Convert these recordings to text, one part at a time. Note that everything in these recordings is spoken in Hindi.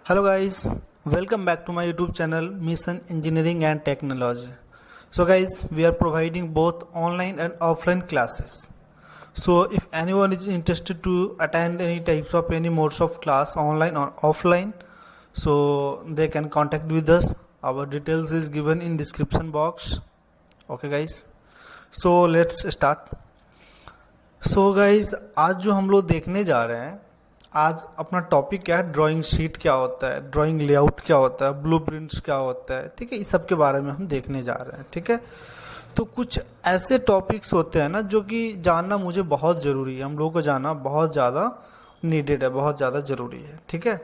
Hello guys, welcome back to my YouTube channel Mission Engineering and Technology. So guys, we are providing both online and offline classes. So if anyone is interested to attend any types of any modes of class online or offline, so they can contact with us. Our details is given in description box. Okay guys, so let's start. So guys, आज जो हम लोग देखने जा रहे हैं, आज अपना टॉपिक क्या है, ड्राइंग शीट क्या होता है, ड्राइंग लेआउट क्या होता है, ब्लूप्रिंट्स क्या होता है, ठीक है। इस सब के बारे में हम देखने जा रहे हैं, ठीक है। तो कुछ ऐसे टॉपिक्स होते हैं ना जो कि जानना मुझे बहुत ज़रूरी है, हम लोगों को जानना बहुत ज़्यादा नीडेड है, बहुत ज़्यादा ज़रूरी है, ठीक है।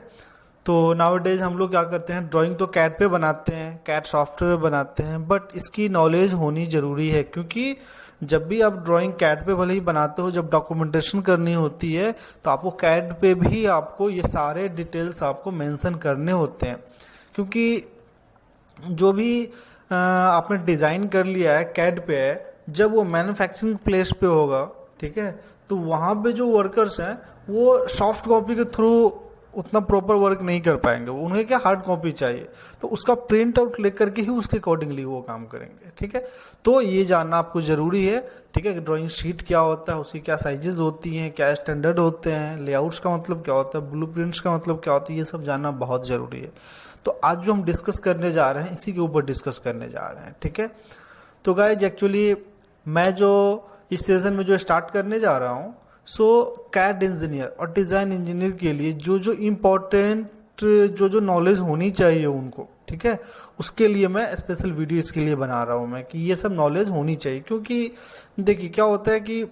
तो नाउअडेज हम लोग क्या करते हैं, ड्राइंग तो कैड पे बनाते हैं, कैड सॉफ्टवेयर बनाते हैं, बट इसकी नॉलेज होनी ज़रूरी है, क्योंकि जब भी आप ड्राइंग कैड पे भले ही बनाते हो, जब डॉक्यूमेंटेशन करनी होती है तो आपको कैड पे भी आपको ये सारे डिटेल्स आपको मेंशन करने होते हैं, क्योंकि जो भी आपने डिज़ाइन कर लिया है कैड पे है, जब वो मैन्युफैक्चरिंग प्लेस पे होगा, ठीक है, तो वहाँ पे जो वर्कर्स हैं वो सॉफ्ट कॉपी के थ्रू उतना प्रॉपर वर्क नहीं कर पाएंगे, उन्हें क्या हार्ड कॉपी चाहिए, तो उसका प्रिंट आउट लेकर के ही उसके अकॉर्डिंगली वो काम करेंगे, ठीक है। तो ये जानना आपको ज़रूरी है, ठीक है। ड्राइंग शीट क्या होता है, उसकी क्या साइजेस होती हैं, क्या स्टैंडर्ड होते हैं, लेआउट्स का मतलब क्या होता है, ब्लूप्रिंट्स का मतलब क्या होता है, ये सब जानना बहुत ज़रूरी है। तो आज जो हम डिस्कस करने जा रहे हैं इसी के ऊपर डिस्कस करने जा रहे हैं, ठीक है। तो गाइज एक्चुअली मैं जो इस सेशन में जो स्टार्ट करने जा रहा हूँ, सो कैड इंजीनियर और डिज़ाइन इंजीनियर के लिए जो जो इम्पोर्टेंट जो नॉलेज होनी चाहिए उनको, ठीक है, उसके लिए मैं स्पेशल वीडियो इसके लिए बना रहा हूँ मैं, कि ये सब नॉलेज होनी चाहिए। क्योंकि देखिए क्या होता है कि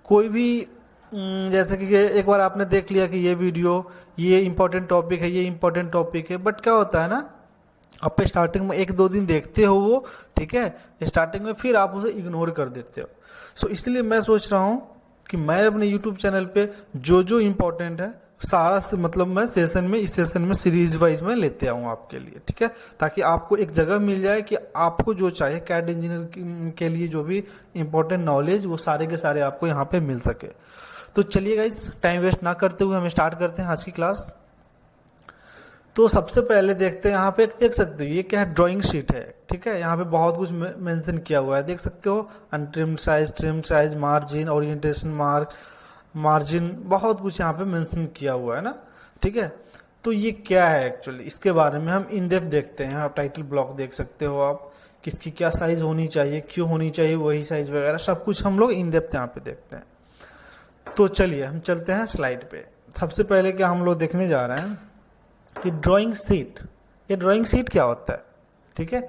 कोई भी जैसे कि एक बार आपने देख लिया कि ये वीडियो ये इम्पोर्टेंट टॉपिक है, ये इम्पोर्टेंट टॉपिक है, बट क्या होता है ना, आप स्टार्टिंग में 1-2 दिन देखते हो वो, ठीक है, स्टार्टिंग में, फिर आप उसे इग्नोर कर देते हो। सो इसलिए मैं सोच रहा हूँ कि मैं अपने YouTube चैनल पे जो जो इम्पोर्टेंट है सारा से मतलब मैं सेशन में, इस सेशन में सीरीज वाइज में लेते आऊँ आपके लिए, ठीक है, ताकि आपको एक जगह मिल जाए कि आपको जो चाहिए कैड इंजीनियर के लिए जो भी इम्पोर्टेंट नॉलेज वो सारे के सारे आपको यहाँ पे मिल सके। तो चलिए गाइस, टाइम वेस्ट ना करते हुए हम स्टार्ट करते हैं आज की क्लास। तो सबसे पहले देखते हैं, यहाँ पे देख सकते हो ये क्या है, ड्राइंग शीट है, ठीक है। यहाँ पे बहुत कुछ मेंशन किया हुआ है, देख सकते हो, untrimmed size, trimmed size, margin, orientation margin, बहुत कुछ यहाँ पे मेंशन किया हुआ है ना, ठीक है। तो ये क्या है एक्चुअली, इसके बारे में हम इन डेप्थ देखते हैं। आप टाइटल ब्लॉक देख सकते हो, आप किसकी क्या साइज होनी चाहिए, क्यों होनी चाहिए वही साइज वगैरह सब कुछ हम लोग इन डेप्थ यहाँ पे देखते हैं। तो चलिए हम चलते हैं स्लाइड पे। सबसे पहले क्या हम लोग देखने जा रहे हैं कि ड्राइंग शीट, ये ड्राइंग शीट क्या होता है, ठीक है।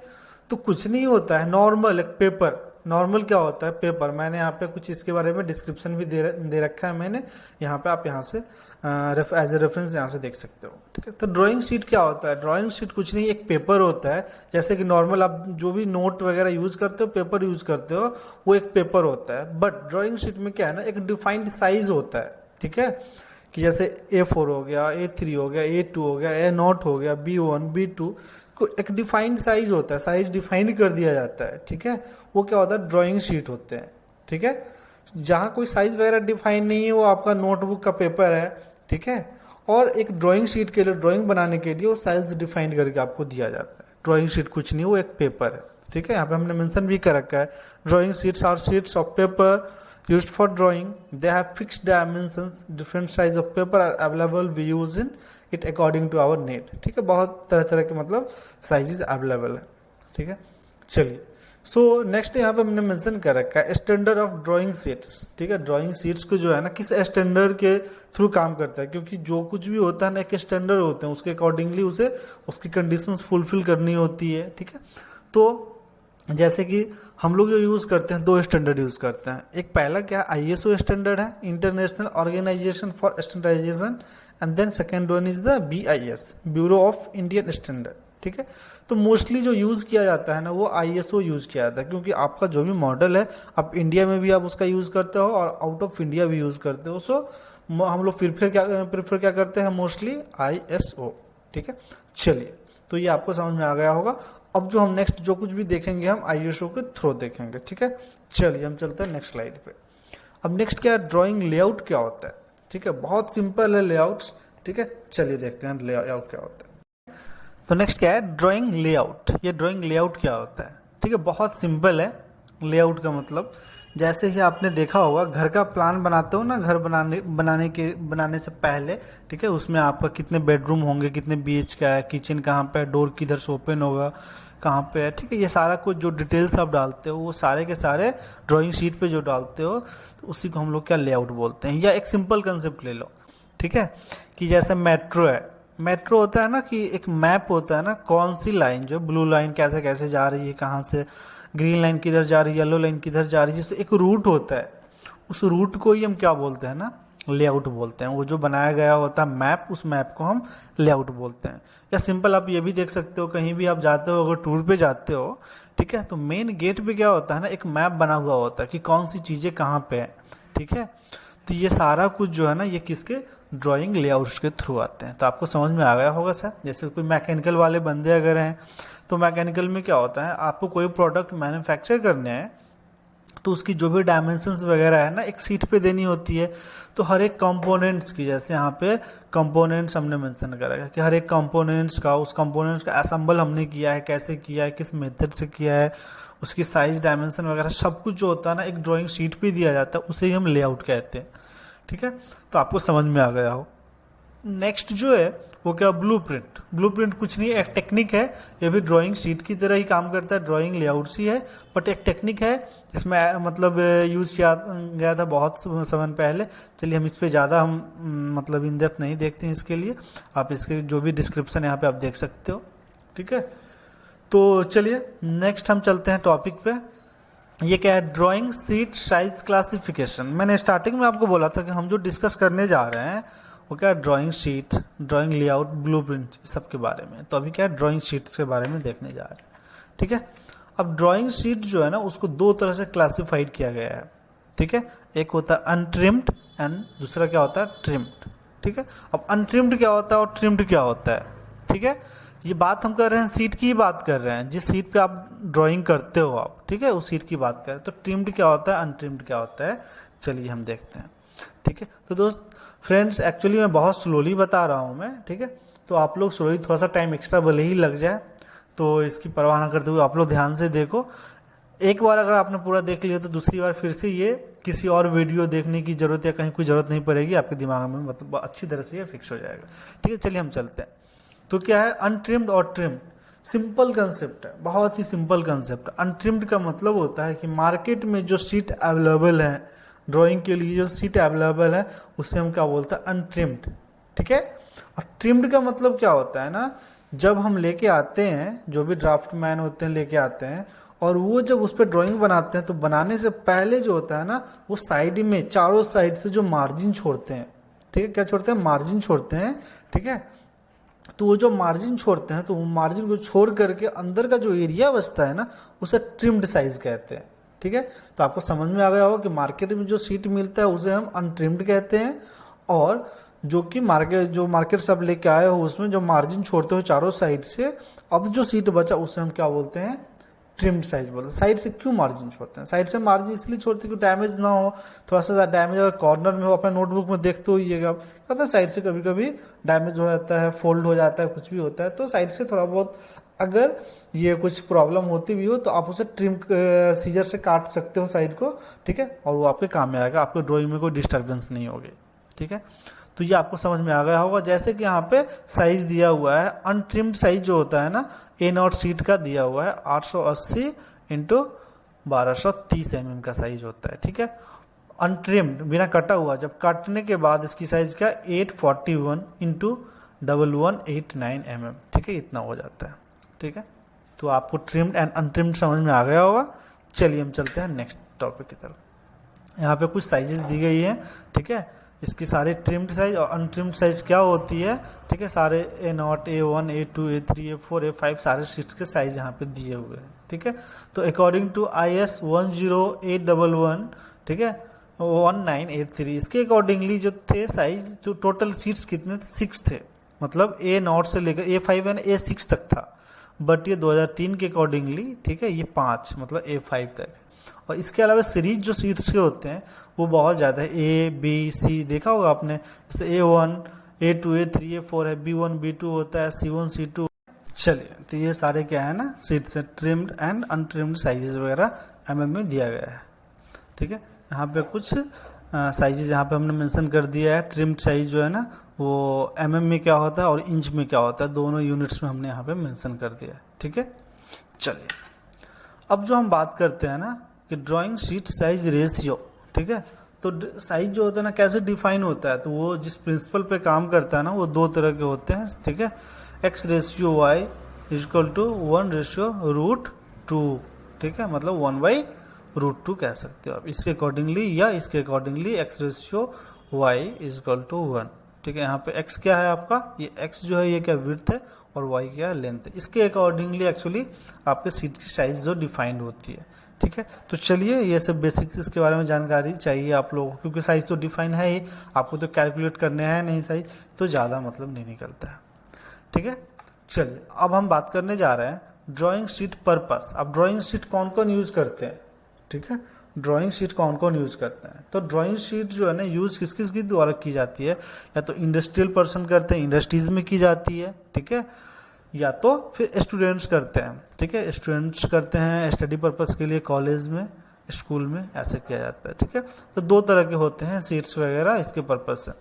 तो कुछ नहीं होता है, नॉर्मल एक पेपर, नॉर्मल क्या होता है, पेपर। मैंने यहाँ पे कुछ इसके बारे में डिस्क्रिप्शन भी दे रखा है मैंने यहाँ पे, आप यहाँ से एज ए रेफरेंस यहाँ से देख सकते हो, ठीक है। तो ड्राइंग शीट क्या होता है, ड्राइंग शीट कुछ नहीं, एक पेपर होता है। जैसे कि नॉर्मल आप जो भी नोट वगैरह यूज करते हो, पेपर यूज करते हो, वो एक पेपर होता है। बट ड्राइंग शीट में क्या है ना, एक डिफाइंड साइज होता है, ठीक है, कि जैसे A4 हो गया, A3 हो गया, A2 हो गया, A0 हो गया, B1 B2, को एक डिफाइंड साइज होता है, साइज डिफाइन कर दिया जाता है, ठीक है। वो क्या होता है, ड्राइंग शीट होते हैं, ठीक है। जहाँ कोई साइज वगैरह डिफाइन नहीं है वो आपका नोटबुक का पेपर है, ठीक है। और एक ड्राइंग शीट के लिए, ड्राइंग बनाने के लिए वो साइज डिफाइन करके आपको दिया जाता है। ड्राइंग शीट कुछ नहीं, वो एक पेपर है, ठीक है। यहाँ पे हमने मेंशन भी कर रखा है, drawing sheets are sheets of paper used for drawing. They have fixed dimensions, different size of paper are available, we use in it according to our need, ठीक है। बहुत तरह तरह के मतलब साइजेस अवेलेबल है, ठीक है। चलिए, सो नेक्स्ट यहाँ पे हमने मेंशन कर रखा है स्टैंडर्ड ऑफ ड्राइंग शीट्स, ठीक है। ड्राइंग शीट्स को जो है ना किस स्टैंडर्ड के थ्रू काम करता है, क्योंकि जो कुछ भी होता है ना एक स्टैंडर्ड होते हैं, उसके अकॉर्डिंगली उसे उसकी कंडीशंस फुलफिल करनी होती है, ठीक है। तो जैसे कि हम लोग जो यूज़ करते हैं, 2 स्टैंडर्ड यूज़ करते हैं। एक पहला क्या ISO स्टैंडर्ड है, international organisation for standardisation, and then second one is the BIS, bureau of Indian standard, ठीक है। तो मोस्टली जो यूज़ किया जाता है ना वो ISO यूज़ किया जाता है, क्योंकि आपका जो भी मॉडल है आप इंडिया में भी आप उसका यूज़ करते हो और आउट ऑफ इंडिया भी यूज़ करते हो। सो हम लोग प्रेफर क्या करते हैं, मोस्टली ISO, ठीक है। चलिए, तो ये आपको समझ में आ गया होगा। अब जो हम नेक्स्ट जो कुछ भी देखेंगे हम ISO के थ्रू देखेंगे, ठीक है। चलिए हम चलते हैं नेक्स्ट स्लाइड पे। अब नेक्स्ट क्या है, ड्राइंग लेआउट क्या होता है, ठीक है। बहुत सिंपल है लेआउट्स, ठीक है। चलिए देखते हैं लेआउट क्या होता है। तो नेक्स्ट क्या है, ड्राइंग लेआउट। ये ड्राइंग लेआउट क्या होता है? ठीक है, बहुत सिंपल है। लेआउट का मतलब जैसे ही आपने देखा होगा, घर का प्लान बनाते हो ना, घर बनाने से पहले, ठीक है, उसमें आपका कितने बेडरूम होंगे, कितने बीएच का है, किचन कहाँ पे है, डोर किधर से ओपन होगा, कहाँ पे है, ठीक है, ये सारा कुछ जो डिटेल्स आप डालते हो वो सारे के सारे ड्राइंग शीट पे जो डालते हो, तो उसी को हम लोग क्या लेआउट बोलते हैं। या एक सिंपल कंसेप्ट ले लो, ठीक है, कि जैसे मेट्रो है। मेट्रो होता है ना कि एक मैप होता है ना, कौन सी लाइन, जो ब्लू लाइन कैसे कैसे जा रही है, कहाँ से, ग्रीन लाइन किधर जा रही है, येलो लाइन किधर जा रही है, जैसे एक रूट होता है, उस रूट को ही हम क्या बोलते हैं ना, लेआउट बोलते हैं। वो जो बनाया गया होता है मैप, उस मैप को हम लेआउट बोलते हैं। या सिंपल आप ये भी देख सकते हो, कहीं भी आप जाते हो, अगर टूर पे जाते हो, ठीक है, तो मेन गेट पे क्या होता है ना, एक मैप बना हुआ होता है कि कौन सी चीज़ें कहाँ पे है, ठीक है। तो ये सारा कुछ जो है ना, ये किसके, ड्राइंग लेआउट्स के थ्रू आते हैं। तो आपको समझ में आ गया होगा सर। जैसे कोई मैकेनिकल वाले बंदे अगर हैं, तो मैकेनिकल में क्या होता है, आपको कोई प्रोडक्ट मैन्युफैक्चर करने हैं, तो उसकी जो भी डायमेंशंस वगैरह है ना, एक सीट पे देनी होती है। तो हर एक कंपोनेंट्स की, जैसे यहाँ पे कंपोनेंट्स हमने मेंशन करा है कि हर एक कंपोनेंट्स का, उस कंपोनेंट्स का असेंबल हमने किया है, कैसे किया है, किस मेथड से किया है, उसकी साइज, डायमेंशन वगैरह सब कुछ जो होता है ना, एक ड्राइंग शीट पे दिया जाता है, उसे ही हम लेआउट कहते हैं, ठीक है। तो आपको समझ में आ गया हो। नेक्स्ट जो है वो क्या, ब्लूप्रिंट। ब्लूप्रिंट कुछ नहीं, एक टेक्निक है, ये भी ड्राइंग शीट की तरह ही काम करता है, ड्राइंग लेआउट्स ही है, बट एक टेक्निक है जिसमें मतलब यूज़ किया गया था बहुत समय पहले। चलिए हम इस पे ज़्यादा हम मतलब इन डेप्थ नहीं देखते हैं, इसके लिए आप इसके जो भी डिस्क्रिप्शन है यहाँ पे आप देख सकते हो, ठीक है। तो चलिए नेक्स्ट हम चलते हैं टॉपिक पे। ये क्या है, ड्राइंग शीट साइज क्लासिफिकेशन। मैंने स्टार्टिंग में आपको बोला था कि हम जो डिस्कस करने जा रहे हैं वो क्या है, drawing sheet, drawing layout, blueprint, सब के बारे में। तो अभी क्या है, ड्राइंग शीट के बारे में देखने जा रहे हैं, ठीक है। अब ड्राइंग शीट जो है ना, उसको दो तरह से क्लासिफाइड किया गया है, ठीक है। एक होता है अनट्रिम्ड एंड दूसरा क्या होता है, ट्रिम्ड, ठीक है। अब अनट्रिम्ड क्या होता है और ट्रिम्ड क्या होता है, ठीक है। ये बात हम कर रहे हैं, सीट की ही बात कर रहे हैं, जिस सीट पे आप ड्राइंग करते हो आप, ठीक है, उस सीट की बात कर रहे हैं। तो ट्रिम्ड क्या होता है, अनट्रिम्ड क्या होता है, चलिए हम देखते हैं, ठीक है। तो दोस्त फ्रेंड्स, एक्चुअली मैं बहुत स्लोली बता रहा हूँ मैं, ठीक है, तो आप लोग स्लोली, थोड़ा सा टाइम एक्स्ट्रा भले ही लग जाए, तो इसकी परवाह ना करते हुए आप लोग ध्यान से देखो। एक बार अगर आपने पूरा देख लिया तो दूसरी बार फिर से ये किसी और वीडियो देखने की जरूरत या कहीं कोई ज़रूरत नहीं पड़ेगी, आपके दिमाग में मतलब अच्छी तरह से ये फिक्स हो जाएगा, ठीक है। चलिए हम चलते हैं। तो क्या है अनट्रिम्ड और ट्रिम्ड, सिंपल कंसेप्ट है, बहुत ही सिंपल कंसेप्ट। अनट्रिम्ड का मतलब होता है कि मार्केट में जो सीट अवेलेबल है, ड्राइंग के लिए जो सीट अवेलेबल है, उसे हम क्या बोलते हैं, अनट्रिम्ड, ठीक है। और ट्रिम्ड का मतलब क्या होता है ना, जब हम लेके आते हैं, जो भी ड्राफ्टमैन होते हैं लेके आते हैं, और वो जब उस पर ड्राइंग बनाते हैं, तो बनाने से पहले जो होता है ना, वो साइड में चारों साइड से जो मार्जिन छोड़ते हैं, ठीक है, क्या छोड़ते हैं, मार्जिन छोड़ते हैं, ठीक है। तो वो जो मार्जिन छोड़ते हैं, तो वो मार्जिन को छोड़ करके अंदर का जो एरिया बचता है ना, उसे ट्रिम्ड साइज कहते हैं, ठीक है। तो आपको समझ में आ गया होगा कि मार्केट में जो सीट मिलता है उसे हम अनट्रिम्ड कहते हैं, और जो कि मार्केट से आप लेके आए हो उसमें जो मार्जिन छोड़ते हो चारों साइड से, अब जो सीट बचा उसे हम क्या बोलते हैं, ट्रिम्ड साइज बोलते हैं। साइड से क्यों मार्जिन छोड़ते हैं, साइड से मार्जिन इसलिए छोड़ते हैं कि डैमेज ना हो, थोड़ा सा डैमेज अगर कॉर्नर में हो, अपने नोटबुक में देखते होइएगा, कहते हैं साइड से कभी कभी डैमेज हो जाता है, फोल्ड हो जाता है, कुछ भी होता है, तो साइड से थोड़ा बहुत अगर ये कुछ प्रॉब्लम होती भी हो तो आप उसे ट्रिम सीजर से काट सकते हो साइड को, ठीक है, और वो आपके काम में आएगा, आपके ड्राइंग में कोई डिस्टर्बेंस नहीं होगी, ठीक है। तो ये आपको समझ में आ गया होगा। जैसे कि यहाँ पे साइज दिया हुआ है, अनट्रिम्ड साइज जो होता है ना, ए नॉट सीट का दिया हुआ है 880 इंटू 1230 mm का साइज होता है, ठीक है। अनट्रिम्ड बिना कटा हुआ, जब काटने के बाद इसकी साइज क्या, 841 इंटू 1189 mm, ठीक है, इतना हो जाता है, ठीक है। तो आपको ट्रिम्ड एंड अनट्रिम्ड समझ में आ गया होगा। चलिए हम चलते हैं नेक्स्ट टॉपिक की तरफ। यहाँ पे कुछ साइजेस दी गई हैं, ठीक है, इसकी सारे ट्रिम्ड साइज और अनट्रिम्ड साइज क्या होती है, ठीक है, सारे A0, A1, A2, A3, A4, A5 सारे सीट्स के साइज यहाँ पे दिए हुए हैं, ठीक है। तो अकॉर्डिंग टू IS 10811, ठीक है, 1983, इसके अकॉर्डिंगली जो थे साइज, तो टोटल सीट्स कितने थे, 6 थे, मतलब A0 से लेकर A5 एंड A6 तक था, बट ये 2003 के अकॉर्डिंगली, ठीक है, ये 5 मतलब A5 तक। और इसके अलावा सीरीज जो सीट्स के होते हैं वो बहुत ज़्यादा है, A B C देखा होगा आपने, जैसे A1, A2, A3, A4 है, B1, B2 होता है, C1, C2, चलिए, तो ये सारे क्या है ना सीट्स हैं, ट्रिम्ड एंड अनट्रिम्ड साइजेस वगैरह में दिया गया है। ठीक है, यहाँ पे कुछ साइजेस यहाँ पे हमने मेंशन कर दिया है। ट्रिम्ड साइज जो है ना वो में क्या होता है और इंच में क्या होता है, दोनों यूनिट्स में हमने यहाँ पे मेंशन कर दिया है। ठीक है, चलिए अब जो हम बात करते हैं ना कि ड्राइंग शीट साइज रेशियो। ठीक है, तो साइज जो होता है ना कैसे डिफाइन होता है, तो वो जिस प्रिंसिपल पे काम करता है ना वो दो तरह के होते हैं। ठीक है, x ratio y is equal to 1/√2। ठीक है, मतलब 1/√2 कह सकते हो आप इसके अकॉर्डिंगली, या इसके accordingly x ratio y is equal to 1। ठीक है, यहाँ पे x क्या है आपका, ये x जो है ये क्या विड्थ है और y क्या है लेंथ है। इसके अकॉर्डिंगली एक्चुअली आपके सीट की साइज जो डिफाइंड होती है। ठीक है, तो चलिए ये सब बेसिक्स इसके बारे में जानकारी चाहिए आप लोगों को, क्योंकि साइज तो डिफाइन है ही, आपको तो कैलकुलेट करने हैं नहीं साइज, तो ज़्यादा मतलब नहीं निकलता है। ठीक है, चलिए अब हम बात करने जा रहे हैं ड्राइंग शीट पर्पस। अब ड्राइंग शीट कौन कौन यूज करते हैं। ठीक है, ड्राइंग शीट कौन कौन यूज करते हैं, तो ड्राइंग शीट जो है ना यूज किस किस के द्वारा की जाती है, या तो इंडस्ट्रियल पर्सन करते हैं, इंडस्ट्रीज में की जाती है। ठीक है, या तो फिर स्टूडेंट्स करते हैं। ठीक है, स्टूडेंट्स करते हैं स्टडी पर्पस के लिए, कॉलेज में, स्कूल में ऐसे किया जाता है। ठीक है, तो दो तरह के होते हैं सीट्स वगैरह इसके पर्पस से।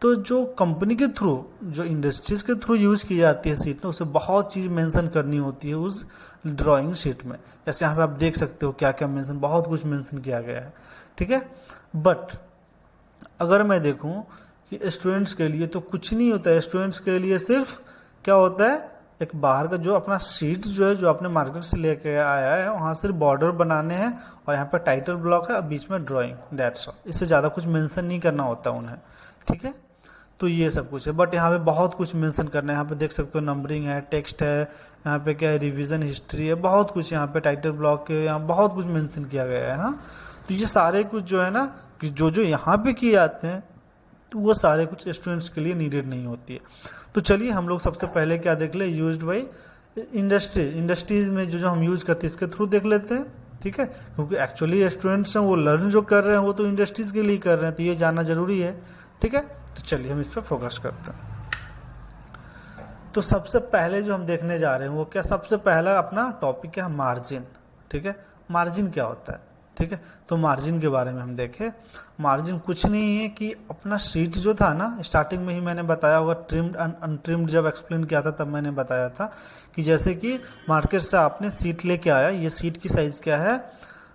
तो जो कंपनी के थ्रू, जो इंडस्ट्रीज के थ्रू यूज की जाती है सीट ना, उसे बहुत चीज़ मेंशन करनी होती है उस ड्राइंग शीट में। जैसे यहाँ पे आप देख सकते हो क्या क्या मेंशन, बहुत कुछ मेंशन किया गया है। ठीक है, बट अगर मैं देखूं कि स्टूडेंट्स के लिए तो कुछ नहीं होता है। स्टूडेंट्स के लिए सिर्फ क्या होता है, एक बाहर का जो अपना शीट जो है, जो आपने मार्केट से लेके आया है, वहाँ सिर्फ बॉर्डर बनाने हैं और यहाँ पर टाइटल ब्लॉक है और बीच में ड्राइंग, दैट्स ऑल। इससे ज़्यादा कुछ मेंशन नहीं करना होता उन्हें। ठीक है, तो ये सब कुछ है, बट यहाँ पे बहुत कुछ मेंशन करना है। यहाँ पे देख सकते हो नंबरिंग है, टेक्स्ट है, यहाँ पे क्या है रिवीजन हिस्ट्री है, बहुत कुछ यहाँ पे टाइटल ब्लॉक के यहाँ बहुत कुछ मेंशन किया गया है ना। तो ये सारे कुछ जो है ना कि जो जो यहाँ पे किए जाते हैं तो वो सारे कुछ स्टूडेंट्स के लिए नीडेड नहीं होती है। तो चलिए हम लोग सबसे पहले क्या देख ले, यूज्ड बाई इंडस्ट्रीज में जो जो हम यूज करते हैं इसके थ्रू देख लेते हैं। ठीक है, क्योंकि एक्चुअली स्टूडेंट्स हैं वो लर्न जो कर रहे हैं वो तो इंडस्ट्रीज के लिए कर रहे हैं, तो ये जानना जरूरी है। ठीक है, तो चलिए हम इस पर फोकस करते हैं। तो सबसे पहले जो हम देखने जा रहे हैं वो क्या, सबसे पहला अपना टॉपिक है मार्जिन। ठीक है, मार्जिन क्या होता है। ठीक है, तो मार्जिन के बारे में हम देखें। मार्जिन कुछ नहीं है कि अपना शीट जो था ना, स्टार्टिंग में ही मैंने बताया होगा, ट्रिम्ड एंड अनट्रिम्ड जब एक्सप्लेन किया था तब मैंने बताया था कि जैसे कि मार्केट से आपने सीट लेके आया, ये सीट की साइज क्या है,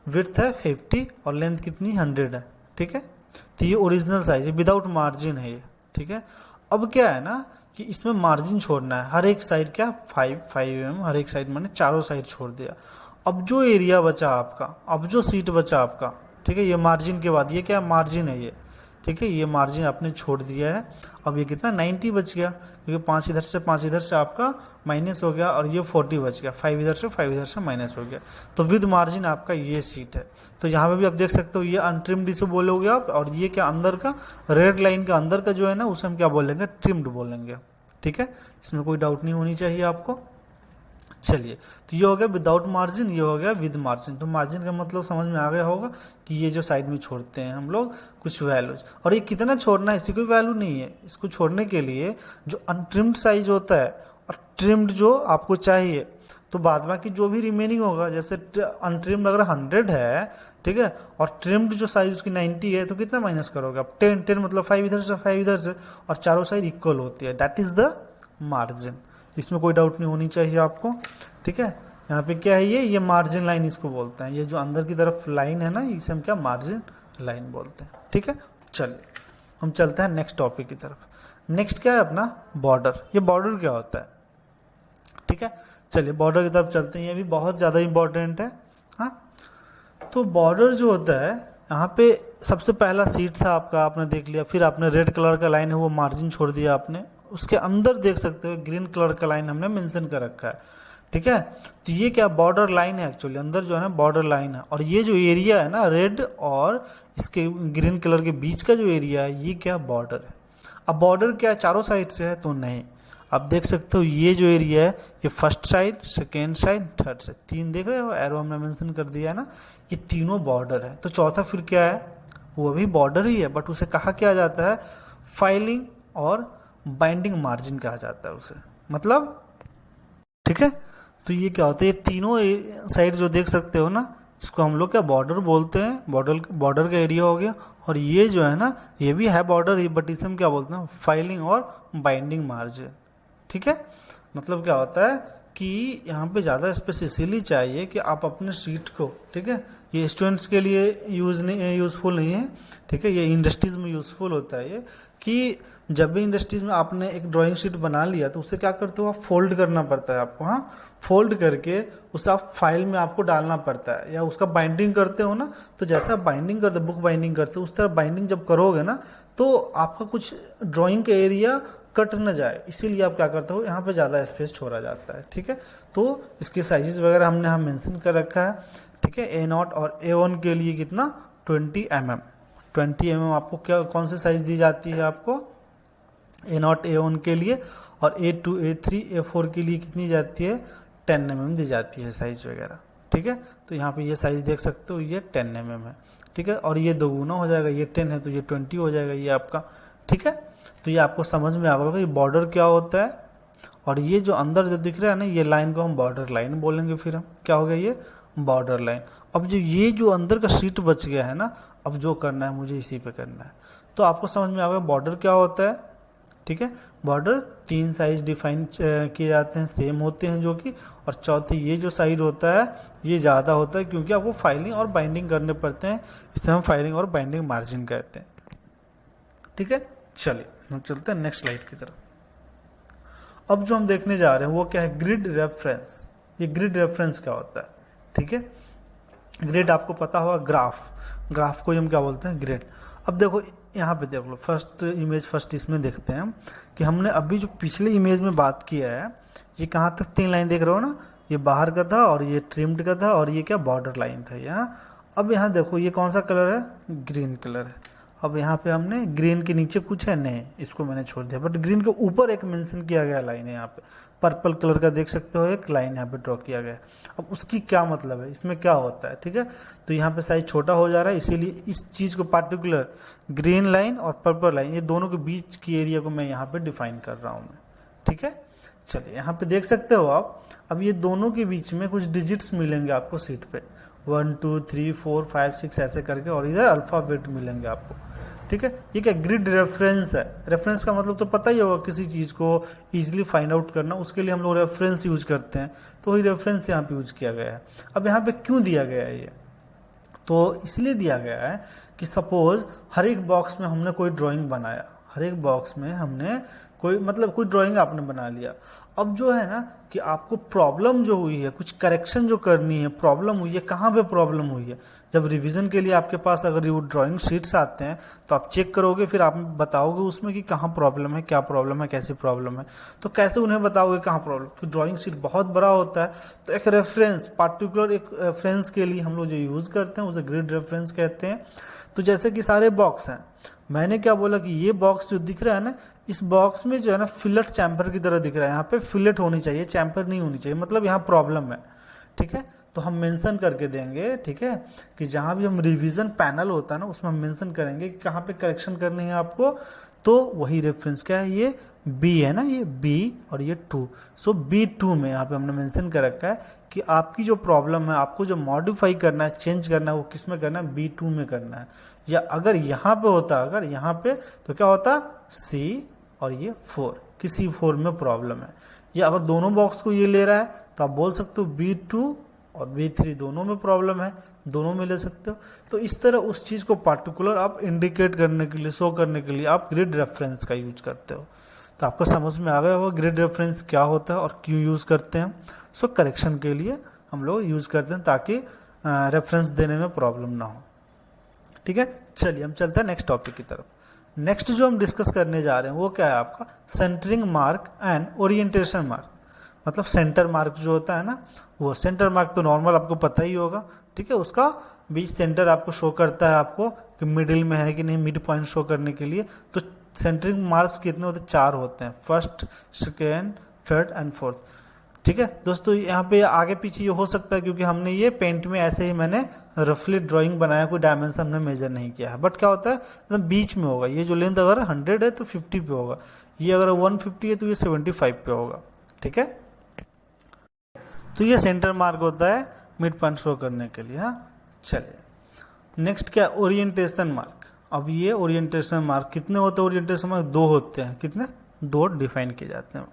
विड्थ है 50 और लेंथ कितनी 100 है। ठीक है, तो ये ओरिजिनल साइज है, विदाउट मार्जिन है ये। ठीक है, अब क्या है ना कि इसमें मार्जिन छोड़ना है, हर एक साइड क्या 5 mm, हर एक साइड मैंने चारों साइड छोड़ दिया। अब जो एरिया बचा आपका, अब जो सीट बचा आपका, ठीक है, ये मार्जिन के बाद ये क्या मार्जिन है ये। ठीक है, ये मार्जिन आपने छोड़ दिया है। अब ये कितना 90 बच गया, क्योंकि 5 इधर से आपका माइनस हो गया और ये 40 बच गया, 5 इधर से माइनस हो गया। तो विद मार्जिन आपका ये सीट है। तो यहाँ पे भी आप देख सकते हो ये अनट्रिम्ड से बोलोगे आप, और ये क्या अंदर का रेड लाइन का अंदर का जो है ना उसे हम क्या बोलेंगे, ट्रिम्ड बोलेंगे। ठीक है, इसमें कोई डाउट नहीं होनी चाहिए आपको। चलिए, तो ये हो गया विदाउट मार्जिन, ये हो गया विद मार्जिन। तो मार्जिन का मतलब समझ में आ गया होगा कि ये जो साइड में छोड़ते हैं हम लोग कुछ वैल्यूज, और ये कितना छोड़ना है इसकी कोई वैल्यू नहीं है। इसको छोड़ने के लिए जो अनट्रिम्ड साइज होता है और ट्रिम्ड जो आपको चाहिए, तो बाद बाकी जो भी रिमेनिंग होगा, जैसे अनट्रिम्ड अगर 100 है, ठीक है, और ट्रिम्ड जो साइज उसकी 90 है, तो कितना माइनस करोगे आप 10 मतलब 5 इधर से 5 इधर से, और चारों साइड इक्वल होती है, दैट इज द मार्जिन। इसमें कोई डाउट नहीं होनी चाहिए आपको। ठीक है, यहाँ पे क्या है, ये मार्जिन लाइन इसको बोलते हैं। ये जो अंदर की तरफ लाइन है ना, इसे हम क्या मार्जिन लाइन बोलते हैं। ठीक है, चलिए हम चलते हैं नेक्स्ट टॉपिक की तरफ। नेक्स्ट क्या है अपना बॉर्डर। ये बॉर्डर क्या होता है। ठीक है, चलिए बॉर्डर की तरफ चलते हैं, ये भी बहुत ज़्यादा इंपॉर्टेंट है। हाँ, तो बॉर्डर जो होता है, यहाँ पे सबसे पहला सीट था आपका, आपने देख लिया, फिर आपने रेड कलर का लाइन है वो मार्जिन छोड़ दिया आपने, उसके अंदर देख सकते हो ग्रीन कलर का लाइन हमने मेंशन कर रखा है। ठीक है, तो ये क्या बॉर्डर लाइन है, एक्चुअली अंदर जो है ना बॉर्डर लाइन है, और ये जो एरिया है ना रेड और इसके ग्रीन कलर के बीच का जो एरिया है ये क्या बॉर्डर है। अब बॉर्डर क्या चारों साइड से है, तो नहीं, आप देख सकते हो ये जो एरिया है ये first side, second side, third side, 3 देख रहे हो एरो हमने मेंशन कर दिया है ना, ये तीनों बॉर्डर है। तो चौथा फिर क्या है, वो भी बॉर्डर ही है, बट उसे कहा क्या जाता है, फाइलिंग और बाइंडिंग मार्जिन कहा जाता है उसे। मतलब ठीक है। तो ये क्या होता है, ये तीनों साइड जो देख सकते हो ना, इसको हम लोग क्या बॉर्डर बोलते हैं, बॉर्डर का एरिया हो गया। और ये जो है ना, ये भी है बॉर्डर, बट इसे हम क्या बोलते हैं, फाइलिंग और बाइंडिंग मार्जिन। ठीक है। मतलब क्या होता है कि यहाँ पे ज़्यादा स्पेस इसीलिए चाहिए कि आप अपने शीट को, ठीक है, ये स्टूडेंट्स के लिए यूज़फुल नहीं है, ठीक है, ये इंडस्ट्रीज़ में यूज़फुल होता है ये, कि जब भी इंडस्ट्रीज़ में आपने एक ड्राइंग शीट बना लिया तो उसे क्या करते हो आप, फोल्ड करना पड़ता है आपको। हाँ, फोल्ड करके उसे आप फाइल में आपको डालना पड़ता है, या उसका बाइंडिंग करते हो ना, तो जैसा आप बाइंडिंग करते हो, बुक बाइंडिंग करते हो, उस तरह बाइंडिंग जब करोगे ना, तो आपका कुछ ड्राइंग का एरिया कट न जाए, इसीलिए आप क्या करते हो, यहाँ पे ज़्यादा स्पेस छोड़ा जाता है। ठीक है। तो इसके साइजेस वगैरह हमने हम मेंशन कर रखा है। ठीक है। A0 और A1 के लिए कितना, 20 mm। 20 mm आपको क्या, कौन सी साइज दी जाती है आपको, A0 A1 के लिए। और A2 A3 A4 के लिए कितनी जाती है, 10 mm दी जाती है साइज वगैरह। ठीक है। तो यहाँ पे ये साइज देख सकते हो, ये 10 mm है। ठीक है। और ये दोगुना हो जाएगा, ये 10 है तो ये 20 हो जाएगा ये आपका। ठीक है। तो ये आपको समझ में आ गया ये बॉर्डर क्या होता है। और ये जो अंदर जो दिख रहा है ना, ये लाइन को हम बॉर्डर लाइन बोलेंगे। फिर हम क्या हो गया, ये बॉर्डर लाइन। अब जो ये जो अंदर का शीट बच गया है ना, अब जो करना है मुझे इसी पे करना है। तो आपको समझ में आ गया बॉर्डर क्या होता है। ठीक है। बॉर्डर 3 साइज डिफाइन किए जाते हैं, सेम होते हैं जो कि, और चौथे ये जो साइड होता है ये ज़्यादा होता है, क्योंकि आपको फाइलिंग और बाइंडिंग करने पड़ते हैं, इसे हम फाइलिंग और बाइंडिंग मार्जिन कहते हैं। ठीक है। चलिए हम चलते हैं नेक्स्ट स्लाइड की तरफ। अब जो हम देखने जा रहे हैं वो क्या है, ग्रिड रेफरेंस। ये ग्रिड रेफरेंस क्या होता है, ठीक है। ग्रिड आपको पता होगा, ग्राफ को हम क्या बोलते हैं, ग्रिड। अब देखो यहाँ पे देख लो, फर्स्ट इसमें देखते हैं कि हमने अभी जो पिछले इमेज में बात किया है, ये कहाँ तक 3 लाइन देख रहे हो ना, ये बाहर का था और ये ट्रिम्ड का था और ये क्या बॉर्डर लाइन था यहाँ। अब यहाँ देखो ये कौन सा कलर है, ग्रीन कलर है। अब यहाँ पे हमने ग्रीन के नीचे कुछ है नहीं, इसको मैंने छोड़ दिया, बट ग्रीन के ऊपर एक मेंशन किया गया लाइन है यहाँ पे, पर्पल कलर का देख सकते हो, एक लाइन यहाँ पे ड्रॉ किया गया है। अब उसकी क्या मतलब है, इसमें क्या होता है, ठीक है। तो यहाँ पे साइज छोटा हो जा रहा है, इसीलिए इस चीज़ को पार्टिकुलर ग्रीन लाइन और पर्पल लाइन, ये दोनों के बीच की एरिया को मैं यहाँ पे डिफाइन कर रहा हूँ मैं। ठीक है। चलिए यहाँ पे देख सकते हो आप, अब ये दोनों के बीच में कुछ डिजिट्स मिलेंगे आपको सीट पे, 1 2 3 4 5 6 ऐसे करके, और इधर अल्फ़ाबेट मिलेंगे आपको। ठीक है। ये क्या ग्रिड रेफरेंस है। रेफरेंस का मतलब तो पता ही होगा, किसी चीज़ को इजीली फाइंड आउट करना, उसके लिए हम लोग रेफरेंस यूज करते हैं, तो वही रेफरेंस यहाँ पे यूज किया गया है। अब यहाँ पे क्यों दिया गया है ये, तो इसलिए दिया गया है कि सपोज हर एक बॉक्स में हमने कोई ड्राइंग बनाया, हर एक बॉक्स में हमने कोई ड्राइंग आपने बना लिया। अब जो है ना कि आपको प्रॉब्लम जो हुई है, कुछ करेक्शन जो करनी है, प्रॉब्लम हुई है, कहाँ पे प्रॉब्लम हुई है। जब रिवीजन के लिए आपके पास अगर वो ड्राइंग शीट्स आते हैं तो आप चेक करोगे, फिर आप बताओगे उसमें कि कहाँ प्रॉब्लम है, क्या प्रॉब्लम है, कैसी प्रॉब्लम है। तो कैसे उन्हें बताओगे कहाँ प्रॉब्लम, क्योंकि ड्राइंग शीट बहुत बड़ा होता है। तो एक रेफरेंस, पार्टिकुलर एक रेफरेंस के लिए हम लोग जो यूज़ करते हैं उसे ग्रिड रेफरेंस कहते हैं। तो जैसे कि सारे बॉक्स हैं, मैंने क्या बोला कि ये बॉक्स जो दिख रहा है ना, इस बॉक्स में जो है ना फिलेट चैम्पर की तरह दिख रहा है, यहाँ पे फिलेट होनी चाहिए, चैम्पर नहीं होनी चाहिए, मतलब यहाँ प्रॉब्लम है। ठीक है। तो हम मेंशन करके देंगे, ठीक है, कि जहाँ भी हम रिवीजन पैनल होता है ना उसमें हम मेंशन करेंगे कि कहाँ पे करेक्शन करनी है आपको। तो वही रेफरेंस क्या है, ये बी है ना, ये बी और ये 2। सो B2 में यहाँ पे हमने मेंशन कर रखा है कि आपकी जो प्रॉब्लम है, आपको जो मॉडिफाई करना है, चेंज करना है, वो किस में करना है, B2 में करना है। या अगर यहाँ पे होता, अगर यहाँ पे, तो क्या होता, C और ये 4, किसी 4 में प्रॉब्लम है। या अगर दोनों बॉक्स को ये ले रहा है तो आप बोल सकते हो B2 और B3 दोनों में प्रॉब्लम है, दोनों में ले सकते हो। तो इस तरह उस चीज़ को पार्टिकुलर आप इंडिकेट करने के लिए, शो करने के लिए आप ग्रिड रेफरेंस का यूज करते हो। तो आपको समझ में आ गया होगा ग्रिड रेफरेंस क्या होता है और क्यों यूज़ करते हैं। सो करेक्शन के लिए हम लोग यूज़ करते हैं, ताकि रेफरेंस देने में प्रॉब्लम ना हो। ठीक है। चलिए हम चलते हैं नेक्स्ट टॉपिक की तरफ। नेक्स्ट जो हम डिस्कस करने जा रहे हैं वो क्या है आपका, centring mark and orientation mark. मतलब सेंटर मार्क जो होता है ना, वो सेंटर मार्क तो नॉर्मल आपको पता ही होगा। ठीक है। उसका बीच सेंटर आपको शो करता है, आपको कि मिडिल में है कि नहीं, मिड पॉइंट शो करने के लिए। तो सेंटरिंग मार्क्स कितने होते हैं, 4 होते हैं, first, second, third and fourth. ठीक है दोस्तों, यहाँ पे आगे पीछे ये हो सकता है क्योंकि हमने ये पेंट में ऐसे ही मैंने रफली ड्राइंग बनाया, कोई डायमेंशन हमने मेजर नहीं किया है। बट क्या होता है, मतलब बीच में होगा। ये जो लेंथ अगर 100 है तो 50 पे होगा, ये अगर 150 है तो ये 75 पे होगा। ठीक है। तो ये सेंटर मार्क होता है मिड पॉइंट शो करने के लिए। हाँ, चलिए नेक्स्ट क्या, ओरिएंटेशन मार्क। अब ये ओरिएंटेशन मार्क कितने होते हैं? ओरिएंटेशन मार्क 2 होते हैं। कितने? 2 डिफाइन किए जाते हैं,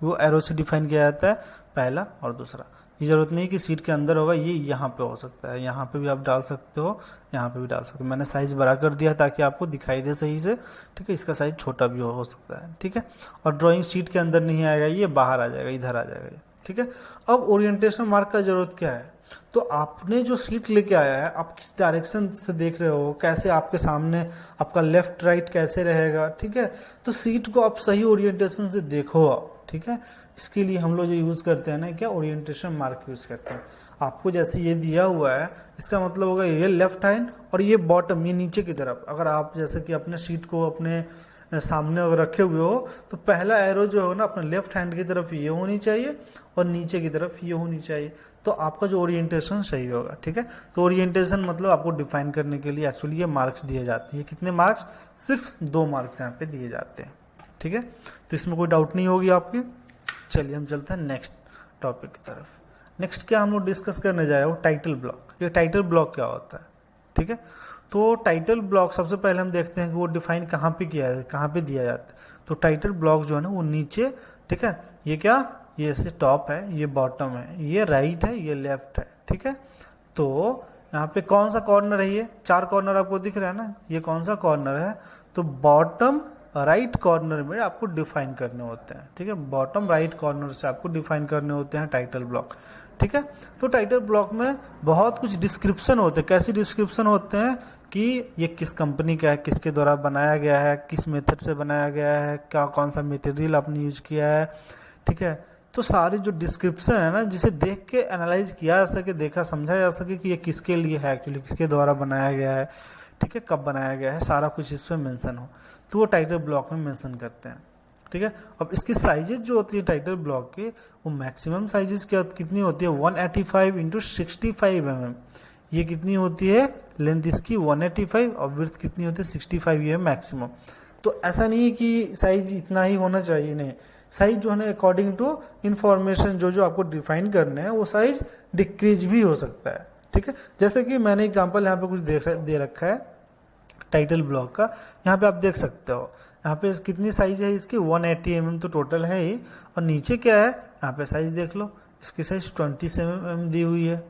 वो एरो से डिफाइन किया जाता है, पहला और दूसरा। ये जरूरत नहीं कि सीट के अंदर होगा, ये यहाँ पे हो सकता है, यहाँ पे भी आप डाल सकते हो, यहाँ पे भी डाल सकते हो। मैंने साइज बड़ा कर दिया ताकि आपको दिखाई दे सही से, ठीक है। इसका साइज छोटा भी हो सकता है, ठीक है। और ड्राइंग शीट के अंदर नहीं आएगा, ये बाहर आ जाएगा, इधर आ जाएगा, ठीक है। अब ओरिएंटेशन मार्क का जरूरत क्या है? तो आपने जो सीट लेके आया है, आप किस डायरेक्शन से देख रहे हो, कैसे आपके सामने आपका लेफ्ट राइट कैसे रहेगा, ठीक है। तो सीट को आप सही ओरिएंटेशन से देखो आप, ठीक है। इसके लिए हम लोग जो यूज़ करते हैं ना, क्या, ओरिएंटेशन मार्क यूज़ करते हैं। आपको जैसे ये दिया हुआ है, इसका मतलब होगा ये लेफ्ट हैंड और ये बॉटम, ये नीचे की तरफ। अगर आप जैसे कि अपने सीट को अपने सामने अगर रखे हुए हो, तो पहला एरो जो है ना अपने लेफ्ट हैंड की तरफ ये होनी चाहिए और नीचे की तरफ ये होनी चाहिए, तो आपका जो ओरिएंटेशन सही होगा, ठीक है। तो ओरिएंटेशन मतलब आपको डिफाइन करने के लिए एक्चुअली ये मार्क्स दिए जाते हैं। ये कितने मार्क्स? सिर्फ 2 मार्क्स यहाँ पे दिए जाते हैं, ठीक है। तो इसमें कोई डाउट नहीं होगी आपकी। चलिए हम चलते हैं नेक्स्ट टॉपिक की तरफ। नेक्स्ट क्या हम लोग डिस्कस करने जा रहे हैं, वो टाइटल ब्लॉक। ये टाइटल ब्लॉक क्या होता है, ठीक है। तो टाइटल ब्लॉक सबसे पहले हम देखते हैं कि वो डिफाइन कहाँ पे किया है, कहाँ पे दिया जाता है। तो टाइटल ब्लॉक जो है ना वो नीचे, ठीक है। ये क्या, ये ऐसे टॉप है, ये बॉटम है, ये राइट है, ये लेफ्ट है, ठीक है। तो यहाँ पे कौन सा कॉर्नर है? ये 4 कॉर्नर आपको दिख रहा है ना, ये कौन सा कॉर्नर है? तो बॉटम राइट कॉर्नर में आपको डिफाइन करने होते हैं, ठीक है। बॉटम राइट कॉर्नर से आपको डिफाइन करने होते हैं टाइटल ब्लॉक, ठीक है। तो टाइटल ब्लॉक में बहुत कुछ डिस्क्रिप्शन होते हैं। कैसी डिस्क्रिप्शन होते हैं कि ये किस कंपनी का है, किसके द्वारा बनाया गया है, किस मेथड से बनाया गया है, क्या कौन सा मटेरियल आपने यूज किया है, ठीक है। तो सारी जो डिस्क्रिप्शन है ना, जिसे देख के एनालाइज किया जा सके, देखा समझा जा सके कि ये किसके लिए है, एक्चुअली किसके द्वारा बनाया गया है, ठीक है, कब बनाया गया है, सारा कुछ इसमें मेंशन हो, तो वो टाइटल ब्लॉक में मेंशन करते हैं, ठीक है। अब इसकी साइजेस जो होती है टाइटल ब्लॉक की, वो मैक्सिमम साइजेस क्या कितनी होती है? 185 इंटू 65 mm। ये कितनी होती है? लेंथ इसकी 185 और विड्थ कितनी होती है? 65 ये मैक्सिमम। तो ऐसा नहीं है कि साइज इतना ही होना चाहिए, नहीं। साइज जो है ना अकॉर्डिंग टू इंफॉर्मेशन जो आपको डिफाइन करने हैं, वो साइज डिक्रीज भी हो सकता है, ठीक है। जैसे कि मैंने एग्जांपल यहाँ पे कुछ दे रखा है टाइटल ब्लॉक का, यहाँ पे आप देख सकते हो। यहाँ पे कितनी साइज है इसकी? 180 mm तो टोटल है ही। और नीचे क्या है, यहाँ पे साइज देख लो, इसकी साइज 20 mm दी हुई है,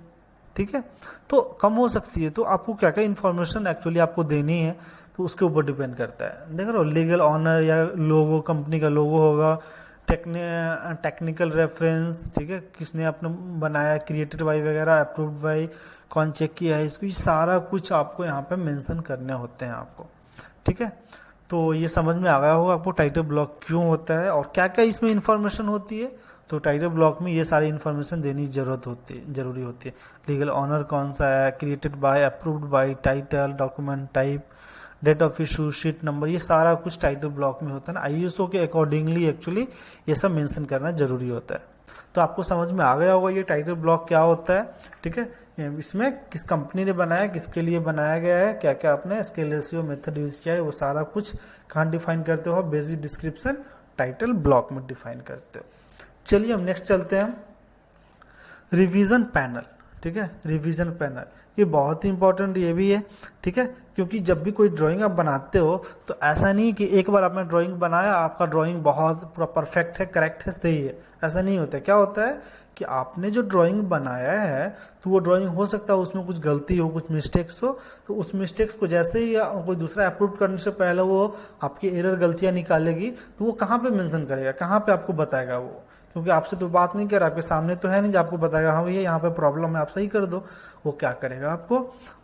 ठीक है। तो कम हो सकती है, तो आपको क्या क्या इन्फॉर्मेशन एक्चुअली आपको देनी है, तो उसके ऊपर डिपेंड करता है। देख रहे हो, लीगल ऑनर या लोगो, कंपनी का लोगो होगा, टेक्निकल रेफरेंस, ठीक है, किसने आपने बनाया, क्रिएटेड बाई वगैरह, अप्रूव्ड बाई, कौन चेक किया है इसको, ये सारा कुछ आपको यहाँ पे मेंशन करने होते हैं आपको, ठीक है। तो ये समझ में आ गया होगा आपको टाइटल ब्लॉक क्यों होता है और क्या क्या इसमें इंफॉर्मेशन होती है। तो टाइटल ब्लॉक में ये सारी इंफॉर्मेशन देनी जरूरी होती है। लीगल ऑनर कौन सा है, created by, approved by, title, document type, date of issue, sheet number, ये सारा कुछ टाइटल ब्लॉक में होता है ना। आईएसओ के अकॉर्डिंगली एक्चुअली ये सब मेंशन करना जरूरी होता है। तो आपको समझ में आ गया होगा ये टाइटल ब्लॉक क्या होता है, ठीक है। इसमें किस कंपनी ने बनाया, किसके लिए बनाया गया है, क्या क्या आपने स्केल रेशियो मेथड यूज किया है, वो सारा कुछ कहाँ डिफाइन करते हो? बेसिक डिस्क्रिप्शन टाइटल ब्लॉक में डिफाइन करते हो। चलिए हम नेक्स्ट चलते हैं, रिवीजन पैनल, ठीक है। रिवीजन पैनल ये बहुत ही इंपॉर्टेंट ये भी है, ठीक है, क्योंकि जब भी कोई ड्राइंग आप बनाते हो तो ऐसा नहीं कि एक बार आपने ड्राइंग बनाया, आपका ड्राइंग बहुत परफेक्ट है, करेक्ट है, सही है, ऐसा नहीं होता। क्या होता है कि आपने जो ड्राइंग बनाया है, तो वो ड्राइंग हो सकता है उसमें कुछ गलती हो, कुछ मिस्टेक्स हो, तो उस मिस्टेक्स को जैसे ही कोई दूसरा अप्रूव करने से पहले वो आपकी एरर गलतियाँ निकालेगी, तो वो कहाँ पे मेंशन करेगा, कहाँ पे आपको बताएगा वो, क्योंकि आपसे तो बात नहीं कर रहा, आपके सामने तो है नहीं जो आपको बताएगा हाँ भैया यहाँ पे प्रॉब्लम है, आप सही कर दो। वो क्या करेगा आपको,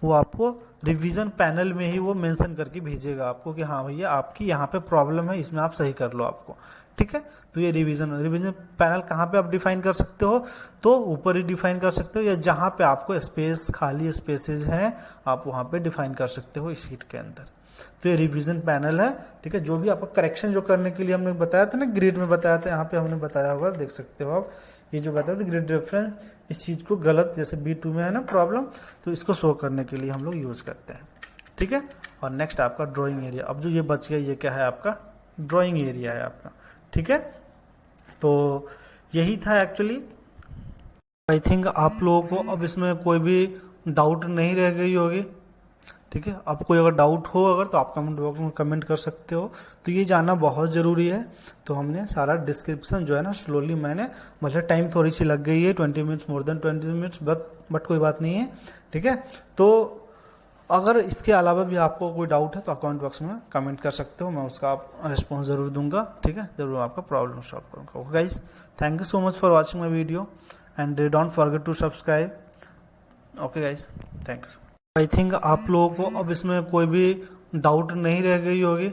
वो आपको रिवीजन पैनल में ही वो मेंशन करके भेजेगा आपको कि हाँ भैया आपकी यहाँ पे प्रॉब्लम है, इसमें आप सही कर लो आपको, ठीक है। तो ये रिवीजन पैनल कहाँ पे आप डिफाइन कर सकते हो? तो ऊपर ही डिफाइन कर सकते हो, या जहाँ पे आपको स्पेस, खाली स्पेसेस हैं, आप वहाँ पे डिफाइन कर सकते हो इस शीट के अंदर। तो ये रिवीजन पैनल है, ठीक है। जो भी आपको करेक्शन जो करने के लिए हमने बताया था ना, ग्रिड में बताया था, यहाँ पे हमने बताया होगा, देख सकते हो आप, ये जो बताया था ग्रिड रेफरेंस, इस चीज़ को गलत, जैसे B2 में है ना प्रॉब्लम, तो इसको शो करने के लिए हम लोग यूज़ करते हैं, ठीक है। और नेक्स्ट आपका ड्राइंग एरिया। अब जो ये बच गया, ये क्या है आपका? ड्राइंग एरिया है आपका, ठीक है। तो यही था एक्चुअली आई थिंक आप लोगों को अब इसमें कोई भी डाउट नहीं रह गई होगी। ठीक है, अब कोई अगर डाउट हो अगर तो आप कमेंट बॉक्स में कमेंट कर सकते हो। तो ये जानना बहुत ज़रूरी है। तो हमने सारा डिस्क्रिप्शन जो है ना स्लोली मैंने, मतलब टाइम थोड़ी सी लग गई है, 20 minutes, more than 20 minutes, but कोई बात नहीं है। ठीक है, तो अगर इसके अलावा भी आपको कोई डाउट है तो आप कमेंट बॉक्स में कमेंट कर सकते हो, मैं उसका आप रिस्पॉन्स ज़रूर दूंगा। ठीक है, ज़रूर आपका प्रॉब्लम सॉल्व करूँगा। Okay guys, thank you so much for watching my video and don't forget to subscribe. Okay guys, thank you. I think आप लोगों को अब इसमें कोई भी डाउट नहीं रह गई होगी।